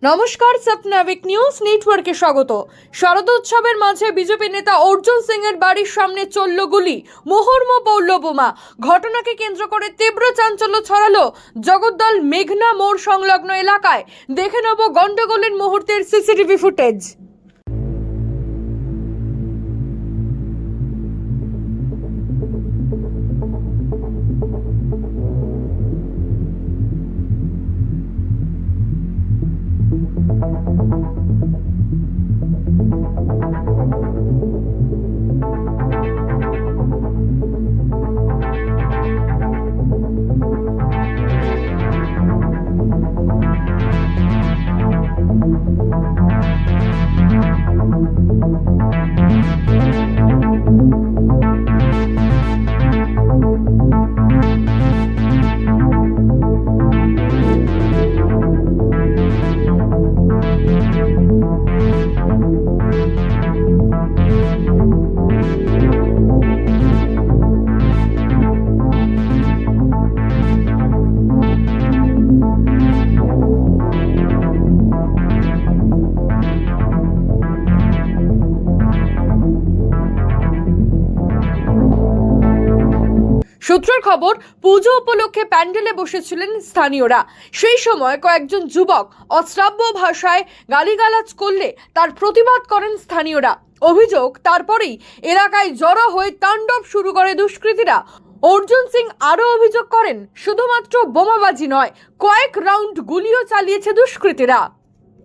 নমস্কার, সপ্নাবিক নিউজ নেটওয়ার্কে স্বাগত। শারদোৎসবের মাঝে বিজেপি নেতা অর্জুন সিং এর বাড়ির সামনে চলল গুলি, মুহুর্মুহু পড়ল বোমা। ঘটনাকে কেন্দ্র করে তীব্র চাঞ্চল্য ছড়ালো জগদ্দল মেঘনা মোড় সংলগ্ন এলাকায়। দেখে নেব গন্ডগোলের মুহূর্তের সিসিটিভি ফুটেজ। সূত্রের খবর, পুজো উপলক্ষে প্যান্ডেলে বসেছিলেন স্থানীয়রা। সেই সময় কয়েকজন যুবক অশ্রাব্য ভাষায় গালিগালাজ করলে তার প্রতিবাদ করেন স্থানীয়রা। অভিযোগ, তারপরেই এলাকায় জড়ো হয়ে তাণ্ডব শুরু করে দুষ্কৃতীরা। অর্জুন সিং আরও অভিযোগ করেন, শুধুমাত্র বোমাবাজি নয়, কয়েক রাউন্ড গুলিও চালিয়েছে দুষ্কৃতীরা।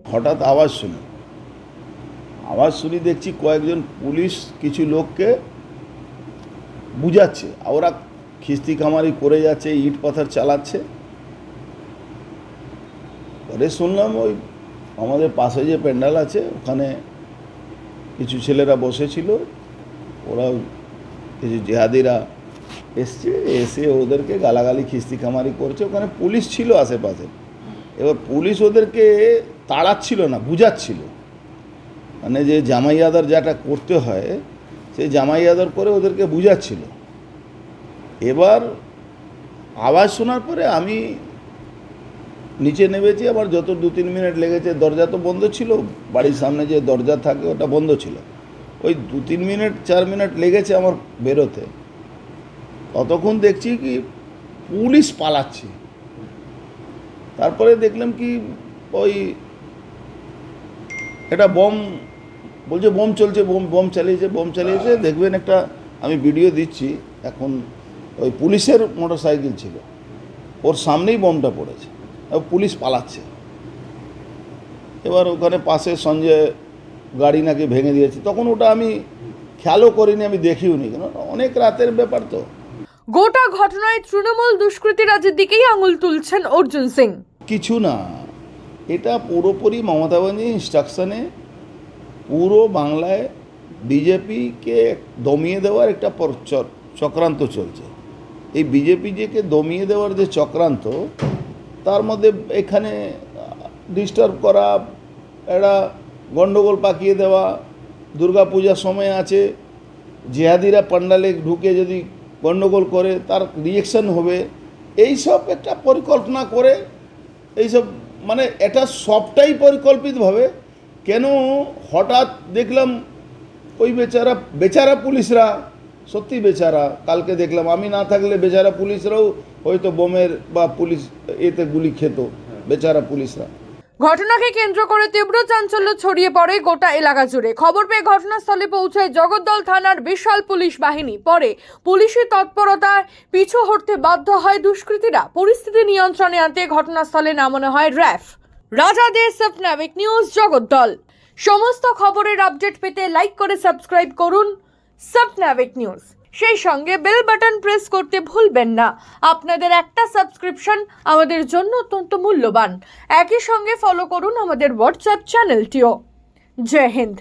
হঠাৎ আওয়াজ শুনি দেখছি কয়েকজন পুলিশ কিছু লোককে বুঝাচ্ছে, ওরা খিস্তি কামারি করে যাচ্ছে, ইট পাথর চালাচ্ছে। পরে শুনলাম ওই আমাদের পাশে যে প্যান্ডেল আছে ওখানে কিছু ছেলেরা বসেছিল, ওরা কিছু জেহাদিরা এসে ওদেরকে গালাগালি খিস্তি কামারি করছে। ওখানে পুলিশ ছিল আশেপাশে, এবার পুলিশ ওদেরকে তাড়াচ্ছিল না, বুঝাচ্ছিল, মানে যে জামাই আদর যেটা করতে হয় সেই জামাই আদর করে ওদেরকে বুঝাচ্ছিল। এবার আওয়াজ শোনার পরে আমি নিচে নেমেছি। আমার যত 2-3 মিনিট লেগেছে, দরজা তো বন্ধ ছিল, বাড়ির সামনে যে দরজা থাকে ওটা বন্ধ ছিল। ওই 2-3 মিনিট 4 মিনিট লেগেছে আমার বেরোতে। ততক্ষণ দেখছি কি পুলিশ পালাচ্ছে। তারপরে দেখলাম কি ওই একটা বম বলছে, বোম চলছে, বোম চালিয়েছে। দেখবেন একটা, আমি ভিডিও দিচ্ছি এখন, ওই পুলিশের মোটরসাইকেল ছিল, ওর সামনেই বোমটা পড়েছে, পুলিশ পালাচ্ছে। এবার ওখানে পাশে সঞ্জয় গাড়ি নাকি ভেঙে দিয়েছে, তখন ওটা আমি খেয়ালও করিনি, আমি দেখিও নি, কেন অনেক রাতের ব্যাপার তো। গোটা ঘটনায় তৃণমূল দুষ্কৃতীরাজের দিকেই আঙুল তুলছেন অর্জুন সিং। কিছু না, এটা পুরোপুরি মমতা ব্যানার্জির ইনস্ট্রাকশনে পুরো বাংলায় বিজেপিকে দমিয়ে দেওয়ার একটা চক্রান্ত চলছে। এই বিজেপিকে দমিয়ে দেওয়ার যে চক্রান্ত, তার মধ্যে এখানে ডিস্টার্ব করা, একটা গণ্ডগোল পাকিয়ে দেওয়া, দুর্গাপূজার সময় আছে, জেহাদিরা পান্ডালে ঢুকে যদি গণ্ডগোল করে তার রিয়েকশন হবে, এইসব একটা পরিকল্পনা করে, এইসব মানে এটা সবটাই পরিকল্পিতভাবে। কেন হঠাৎ দেখলাম ওই বেচারা পুলিশরা, সত্যি বেচারা, কালকে দেখলাম আমি না থাকলে বেচারা পুলিশরাও হয়তো বোমের বা পুলিশ এতে গুলি খেত, বেচারা পুলিশরা। ঘটনাকে কেন্দ্র করে তীব্র চাঞ্চল্য ছড়িয়ে পড়ে গোটা এলাকা জুড়ে। খবর পেয়ে ঘটনাস্থলে পৌঁছায় জগদ্দল থানার বিশাল পুলিশ বাহিনী। পরে পুলিশের তৎপরতায় পিছু হটতে বাধ্য হয় দুষ্কৃতীরা। পরিস্থিতি নিয়ন্ত্রণে আনতে ঘটনাস্থলে নামানো হয় র্যাফ। রাজা দে, সপ্নাবিক নিউজ, জগদ্দল। সমস্ত খবরের আপডেট পেতে লাইক করে সাবস্ক্রাইব করুন সপ্নাবিক নিউজ। সেই সঙ্গে বেল বাটন প্রেস করতে ভুলবেন না। আপনাদের একটা সাবস্ক্রিপশন আমাদের জন্য অত্যন্ত মূল্যবান। একই সঙ্গে ফলো করুন আমাদের হোয়াটসঅ্যাপ চ্যানেলটিও। জয় হিন্দ।